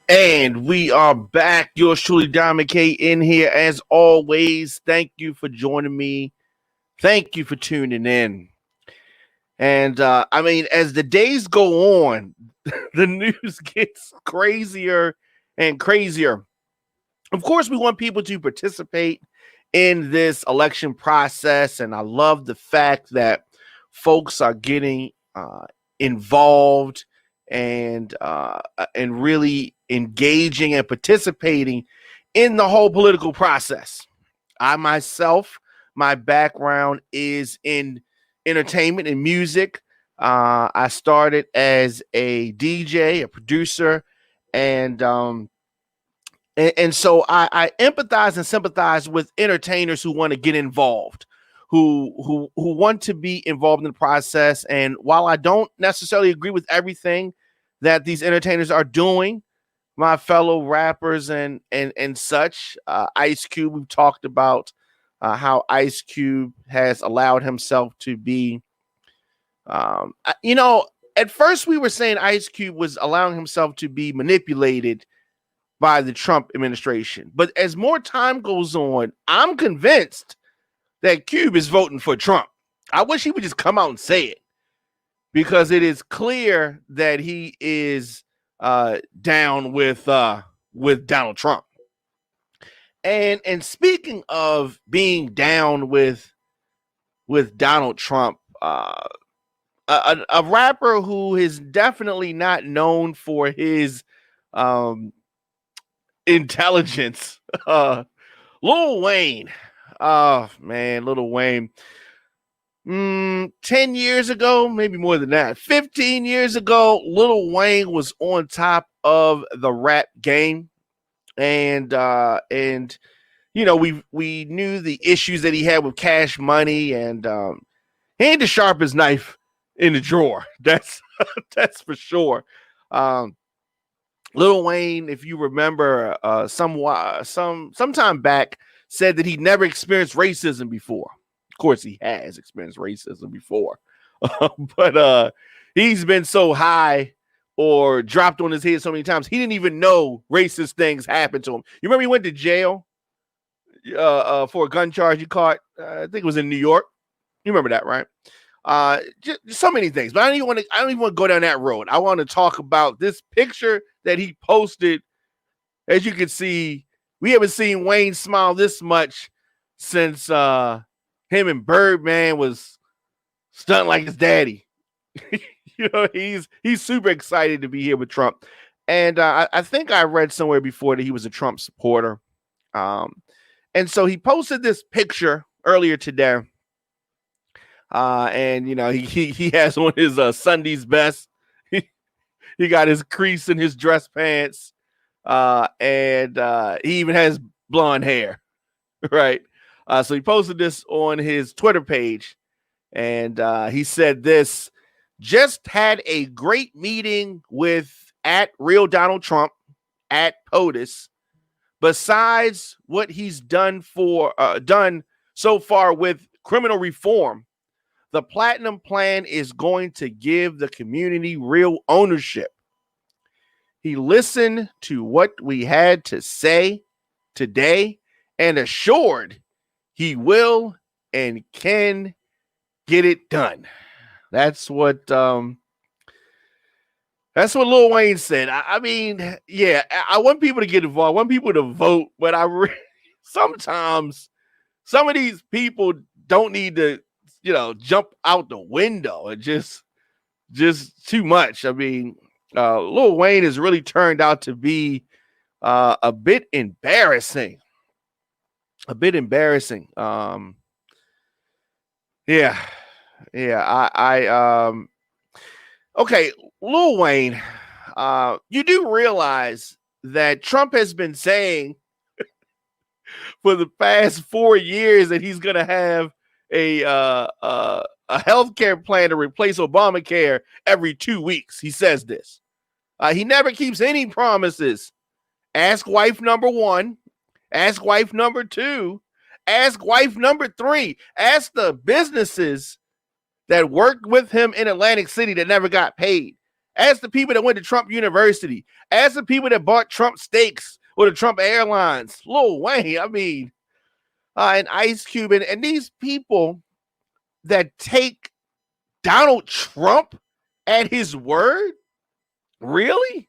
And we are back. Yours truly, Diamond K, in here as always. Thank you for joining me. Thank you for tuning in. And as the days go on, the news gets crazier and crazier. Of course, we want people to participate in this election process. And I love the fact that folks are getting involved and really engaging and participating in the whole political process. I myself, my background is in entertainment and music. I started as a DJ, a producer, and so I empathize and sympathize with entertainers who want to get involved, who want to be involved in the process. And while I don't necessarily agree with everything that these entertainers are doing, my fellow rappers and such, Ice Cube, we've talked about how Ice Cube has allowed himself to be, at first we were saying Ice Cube was allowing himself to be manipulated by the Trump administration. But as more time goes on, I'm convinced that Cube is voting for Trump. I wish he would just come out and say it, because it is clear that he is down with Donald Trump. And speaking of being down with Donald Trump, a rapper who is definitely not known for his intelligence, Lil Wayne. Oh man, Lil Wayne. 10 years ago, maybe more than that, 15 years ago, Lil Wayne was on top of the rap game. And we knew the issues that he had with Cash Money, and he ain't the sharpest knife in the drawer. That's for sure. Lil Wayne, if you remember, sometime back, said that he never experienced racism before. Of course, he has experienced racism before, but he's been so high or dropped on his head so many times, he didn't even know racist things happened to him. You remember he went to jail for a gun charge he caught? I think it was in New York. You remember that, right? Just so many things, but I don't even want to go down that road. I want to talk about this picture that he posted. As you can see, we haven't seen Wayne smile this much since him and Birdman was stunting like his daddy. He's super excited to be here with Trump. And I think I read somewhere before that he was a Trump supporter. And so he posted this picture earlier today. And he has on his Sunday's best. He got his crease in his dress pants. And he even has blonde hair. Right. So he posted this on his Twitter page. And he said this: just had a great meeting with @Real Donald Trump, @POTUS. Besides what he's done so far with criminal reform, the Platinum Plan is going to give the community real ownership. He listened to what we had to say today and assured he will and can get it done. That's what Lil Wayne said. I mean, yeah, I want people to get involved. I want people to vote, but sometimes some of these people don't need to, jump out the window. It just too much. I mean, Lil Wayne has really turned out to be a bit embarrassing. Yeah. Okay, Lil Wayne, you do realize that Trump has been saying for the past 4 years that he's going to have a healthcare plan to replace Obamacare every 2 weeks. He says this. He never keeps any promises. Ask wife number one. Ask wife number two. Ask wife number three. Ask the businesses that worked with him in Atlantic City that never got paid. Ask the people that went to Trump University. Ask the people that bought Trump steaks or the Trump Airlines. Lil Wayne, I mean, and Ice Cube. And these people that take Donald Trump at his word? Really?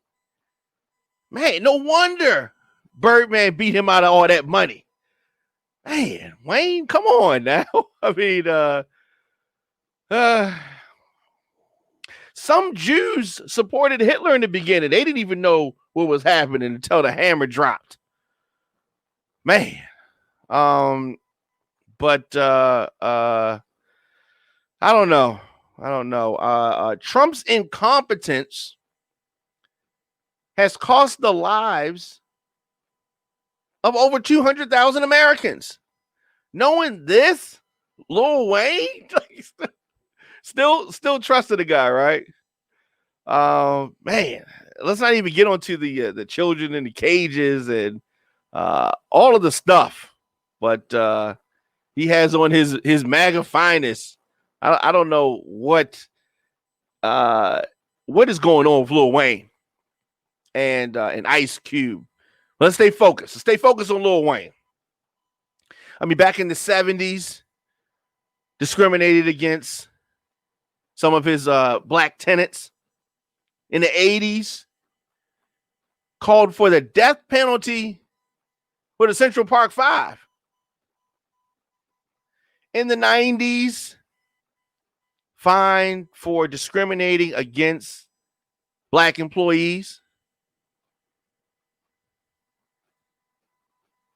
Man, no wonder Birdman beat him out of all that money. Man, Wayne, come on now. I mean, some Jews supported Hitler in the beginning. They didn't even know what was happening until the hammer dropped. Man. But I don't know. Trump's incompetence has cost the lives of over 200,000 Americans. Knowing this, Lil Wayne still trusted the guy, right? Man, let's not even get onto the children in the cages and all of the stuff. But he has on his MAGA finest. I don't know what is going on with Lil Wayne and Ice Cube. Let's stay focused. Let's stay focused on Lil Wayne. I mean, back in the 70s, discriminated against some of his black tenants. In the 80s, called for the death penalty for the Central Park Five. In the 90s, fined for discriminating against black employees.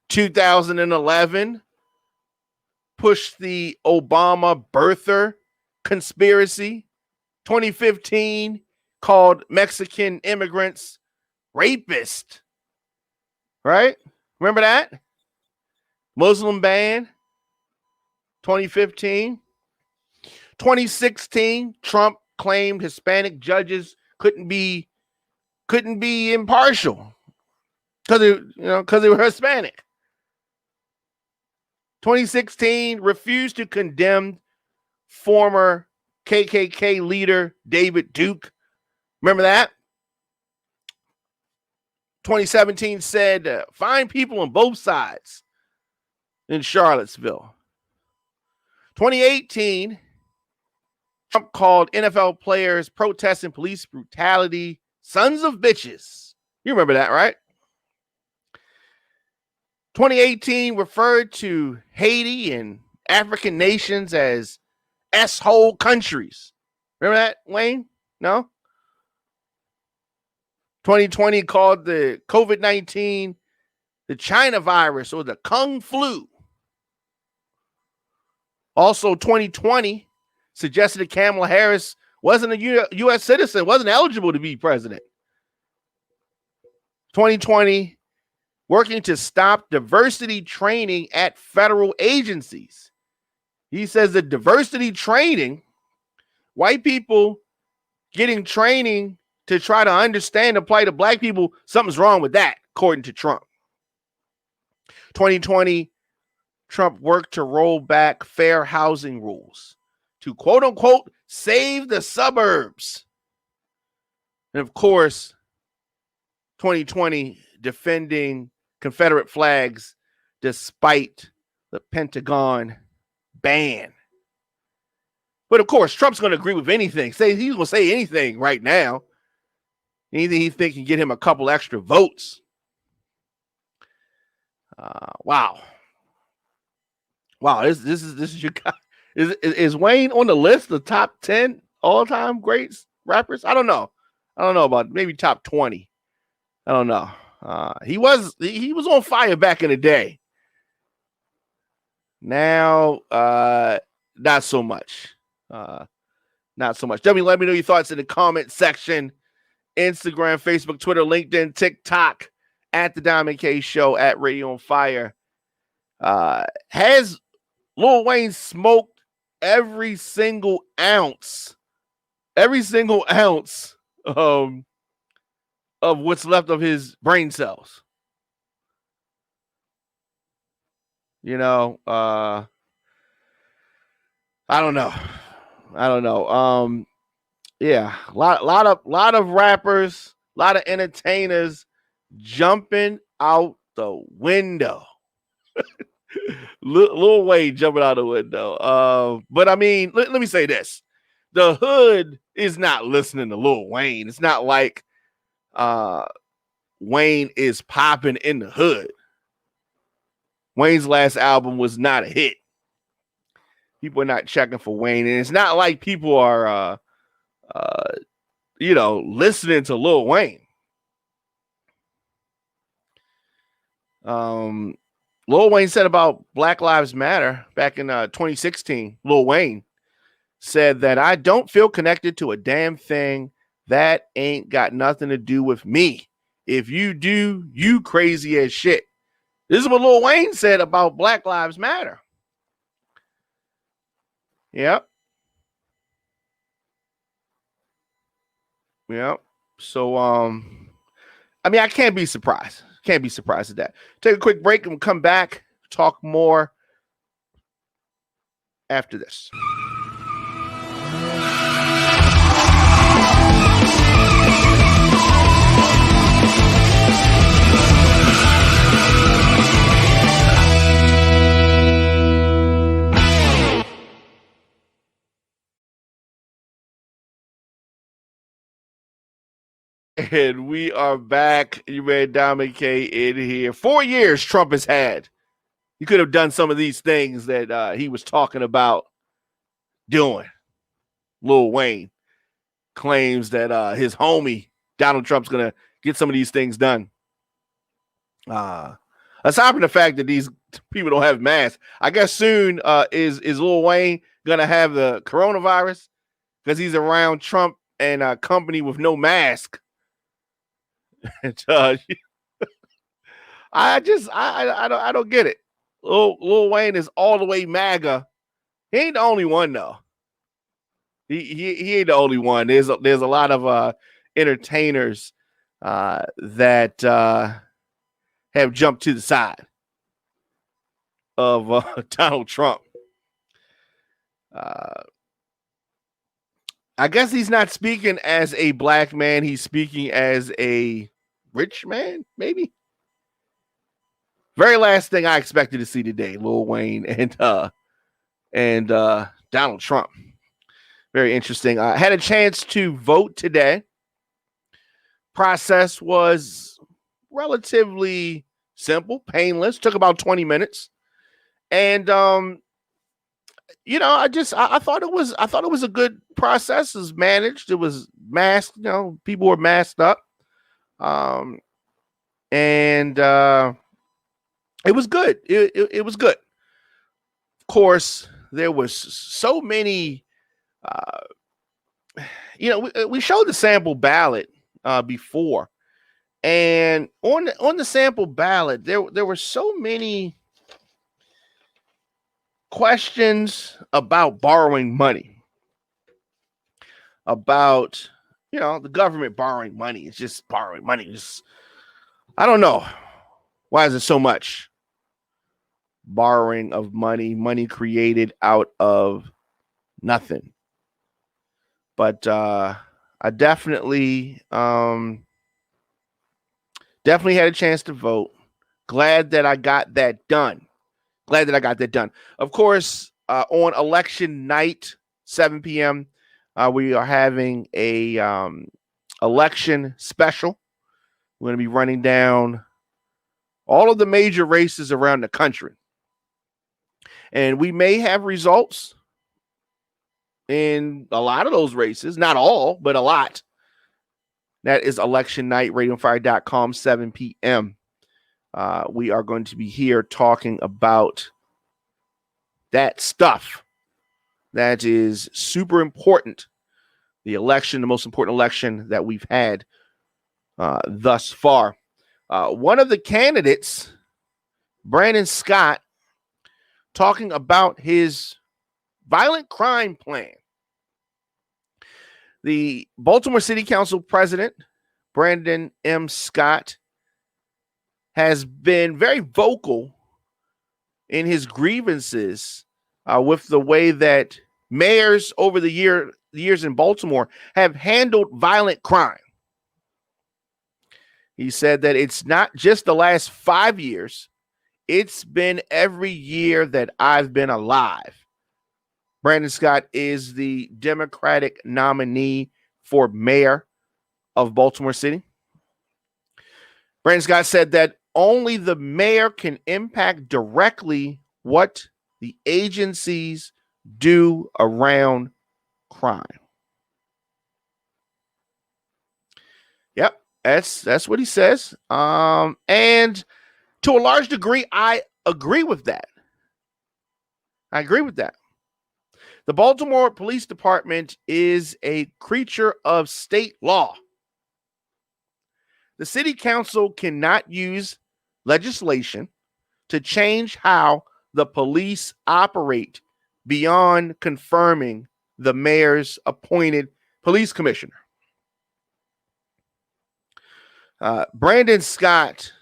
2011, pushed the Obama birther conspiracy. 2015, called Mexican immigrants rapist. Right? Remember that? Muslim ban. 2015. 2016, Trump claimed Hispanic judges couldn't be impartial because they were Hispanic. 2016, refused to condemn former KKK leader David Duke. Remember that? 2017 said, find people on both sides in Charlottesville. 2018, Trump called NFL players protesting police brutality sons of bitches. You remember that, right? 2018 referred to Haiti and African nations as S-hole countries. Remember that, Wayne? No? 2020 called the COVID-19 the China virus or the Kung flu. Also, 2020 suggested that Kamala Harris wasn't a U.S. citizen, wasn't eligible to be president. 2020, working to stop diversity training at federal agencies. He says that diversity training, white people getting training to try to understand and apply to black people, something's wrong with that, according to Trump. 2020, Trump worked to roll back fair housing rules to quote unquote save the suburbs. And of course, 2020 defending Confederate flags despite the Pentagon ban. But of course, Trump's going to agree with anything. He's going to say anything right now. Anything he thinks can get him a couple extra votes. Wow. This is your guy. Is Wayne on the list of top 10 all-time greats rappers? I don't know about maybe top 20. I don't know. He was on fire back in the day. Now, not so much. Not so much. Definitely let me know your thoughts in the comment section. Instagram, Facebook, Twitter, LinkedIn, TikTok, at The Diamond K Show, at Radio on Fire. Has Lil Wayne smoked every single ounce of what's left of his brain cells? I don't know. Yeah, lot of rappers, a lot of entertainers jumping out the window. Lil Wayne jumping out the window. But I mean, let me say this: the hood is not listening to Lil Wayne. It's not like Wayne is popping in the hood. Wayne's last album was not a hit. People are not checking for Wayne, and it's not like people are, listening to Lil Wayne. Lil Wayne said about Black Lives Matter back in 2016. Lil Wayne said that I don't feel connected to a damn thing. That ain't got nothing to do with me. If you do, you crazy as shit. This is what Lil Wayne said about Black Lives Matter. Yep. Yep. So, I mean, I can't be surprised. Can't be surprised at that. Take a quick break and come back, talk more after this. And we are back. You made Dominic K in here. 4 years Trump has had. He could have done some of these things that he was talking about doing. Lil Wayne claims that his homie Donald Trump's going to get some of these things done. Aside from the fact that these people don't have masks, I guess soon is Lil Wayne going to have the coronavirus because he's around Trump and a company with no mask. And, I don't get it. Lil Wayne is all the way MAGA. He ain't the only one though. He ain't the only one. There's a lot of entertainers that have jumped to the side of Donald Trump. I guess he's not speaking as a black man. He's speaking as a rich man, maybe. Very last thing I expected to see today, Lil Wayne and Donald Trump. Very interesting. I had a chance to vote today. Process was relatively simple, painless. Took about 20 minutes. And I thought it was a good process. It was managed. It was masked. People were masked up. And it was good. It was good. Of course, there was so many. We showed the sample ballot before, and on the sample ballot, there were so many questions about borrowing money, about the government borrowing money. It's just borrowing money. I don't know, why is it so much borrowing of money created out of nothing? But I definitely had a chance to vote. Glad that I got that done. Of course, on election night, 7 p.m., we are having a election special. We're going to be running down all of the major races around the country. And we may have results in a lot of those races. Not all, but a lot. That is election night, radioonfire.com, 7 p.m. We are going to be here talking about that stuff that is super important. The election, the most important election that we've had thus far. One of the candidates, Brandon Scott, talking about his violent crime plan. The Baltimore City Council president, Brandon M. Scott, has been very vocal in his grievances with the way that mayors over the years in Baltimore have handled violent crime. He said that it's not just the last 5 years, it's been every year that I've been alive. Brandon Scott is the Democratic nominee for mayor of Baltimore City. Brandon Scott said that only the mayor can impact directly what the agencies do around crime. Yep, that's what he says. And to a large degree, I agree with that. The Baltimore Police Department is a creature of state law. The city council cannot use legislation to change how the police operate beyond confirming the mayor's appointed police commissioner. Brandon Scott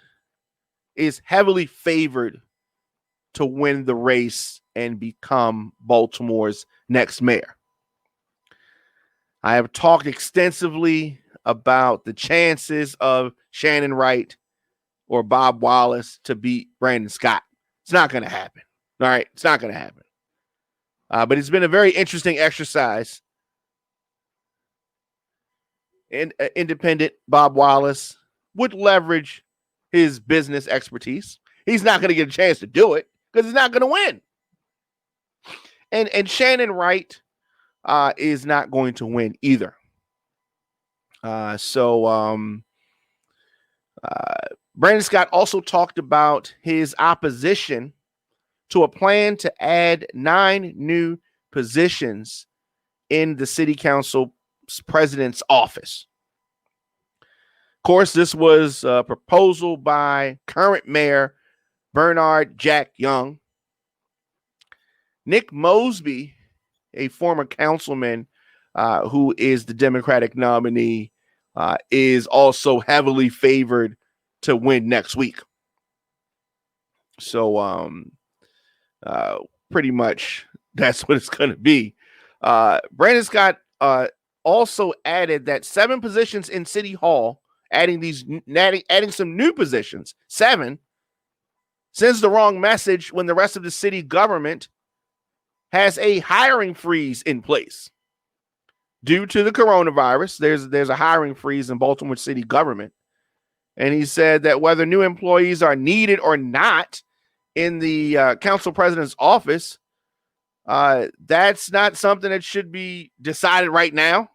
is heavily favored to win the race and become Baltimore's next mayor. I have talked extensively about the chances of Shannon Wright or Bob Wallace to beat Brandon Scott. It's not going to happen. All right, it's not going to happen. But it's been a very interesting exercise. And independent Bob Wallace would leverage his business expertise. He's not going to get a chance to do it because he's not going to win. And Shannon Wright is not going to win either. Brandon Scott also talked about his opposition to a plan to add 9 new positions in the city council's president's office. Of course, this was a proposal by current mayor Bernard Jack Young. Nick Mosby, a former councilman who is the Democratic nominee, is also heavily favored to win next week. So pretty much that's what it's going to be. Brandon Scott also added that 7 positions in City Hall, adding some new positions, 7, sends the wrong message when the rest of the city government has a hiring freeze in place. Due to the coronavirus, there's a hiring freeze in Baltimore city government. And he said that whether new employees are needed or not in the council president's office, that's not something that should be decided right now.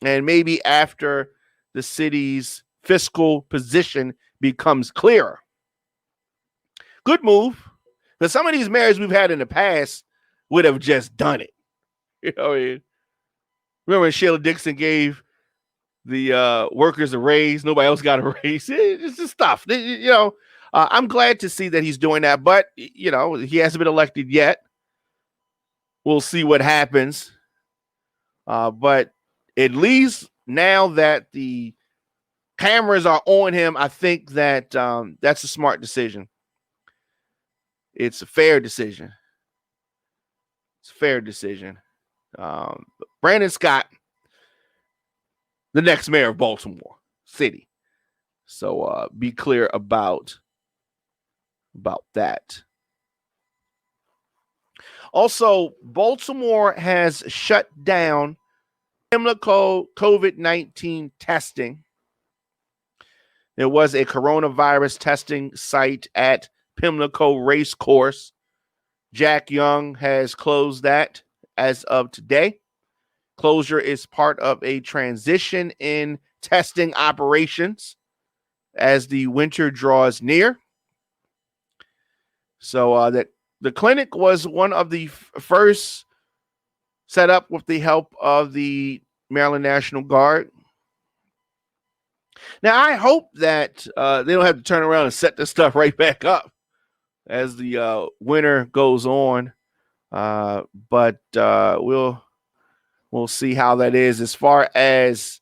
And maybe after the city's fiscal position becomes clearer. Good move. Because some of these mayors we've had in the past would have just done it. You know what I mean? Remember when Sheila Dixon gave the workers a raise? Nobody else got a raise. It's just stuff. I'm glad to see that he's doing that, but, he hasn't been elected yet. We'll see what happens. But at least now that the cameras are on him, I think that that's a smart decision. It's a fair decision. Brandon Scott, the next mayor of Baltimore City. So be clear about that. Also, Baltimore has shut down Pimlico COVID-19 testing. There was a coronavirus testing site at Pimlico Race Course. Jack Young has closed that as of today. Closure is part of a transition in testing operations as the winter draws near. So that the clinic was one of the first set up with the help of the Maryland National Guard. Now, I hope that they don't have to turn around and set this stuff right back up as the winter goes on. But we'll see how that is. As far as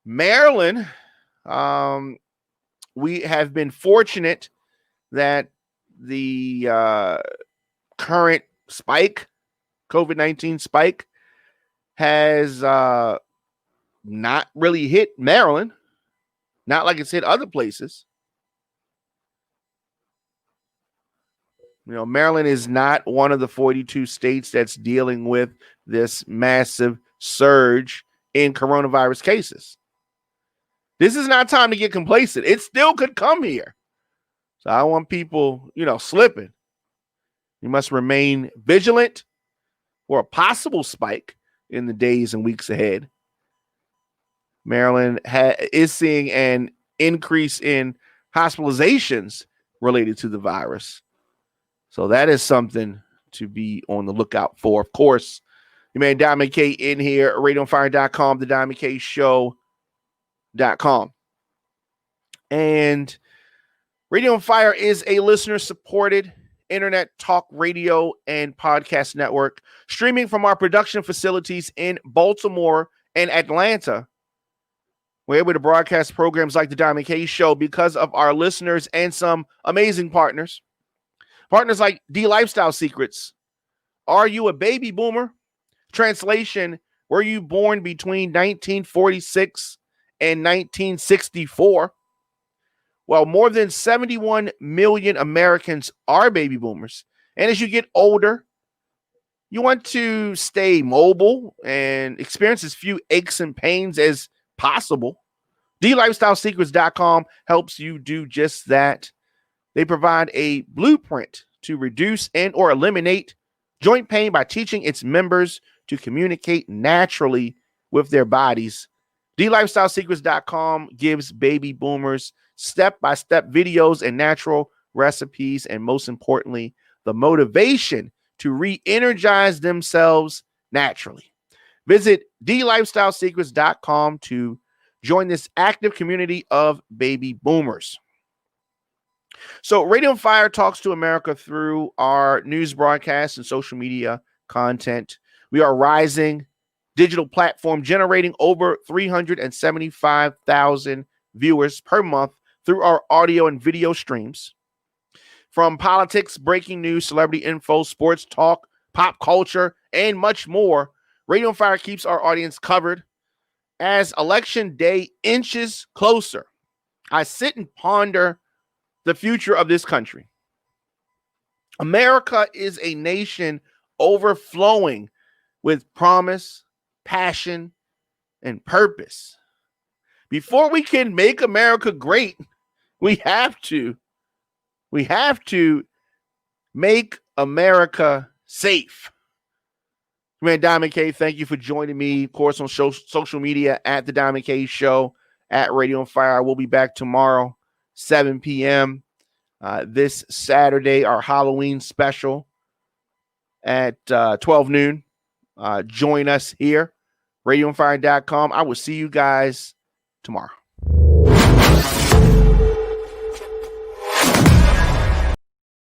Maryland, we have been fortunate that the current spike, COVID-19 spike, has not really hit Maryland, not like it's hit other places. Maryland is not one of the 42 states that's dealing with this massive surge in coronavirus cases. This is not time to get complacent. It still could come here. So I don't want people, slipping. You must remain vigilant for a possible spike in the days and weeks ahead. Maryland is seeing an increase in hospitalizations related to the virus. So that is something to be on the lookout for. Of course, your man Diamond K in here, radioonfire.com, the Diamond K Show.com. And Radio on Fire is a listener-supported internet talk radio and podcast network streaming from our production facilities in Baltimore and Atlanta. We're able to broadcast programs like the Diamond K Show because of our listeners and some amazing partners. Partners like D Lifestyle Secrets. Are you a baby boomer? Translation, were you born between 1946 and 1964? Well, more than 71 million Americans are baby boomers. And as you get older, you want to stay mobile and experience as few aches and pains as possible. DLifestyleSecrets.com helps you do just that. They provide a blueprint to reduce and or eliminate joint pain by teaching its members to communicate naturally with their bodies. DLifestyleSecrets.com gives baby boomers step-by-step videos and natural recipes, and most importantly, the motivation to re-energize themselves naturally. Visit DLifestyleSecrets.com to join this active community of baby boomers. So Radio on Fire talks to America through our news broadcasts and social media content. We are a rising digital platform generating over 375,000 viewers per month through our audio and video streams. From politics, breaking news, celebrity info, sports talk, pop culture, and much more, Radio on Fire keeps our audience covered. As election day inches closer, I sit and ponder the future of this country. America is a nation overflowing with promise, passion, and purpose. Before we can make America great, we have to make America safe. Man, Diamond K, thank you for joining me, of course, on social media at the Diamond K Show, at Radio on Fire. We'll be back tomorrow, 7 p.m. This Saturday, our Halloween special at 12 noon. Join us here, radioonfire.com. I will see you guys tomorrow.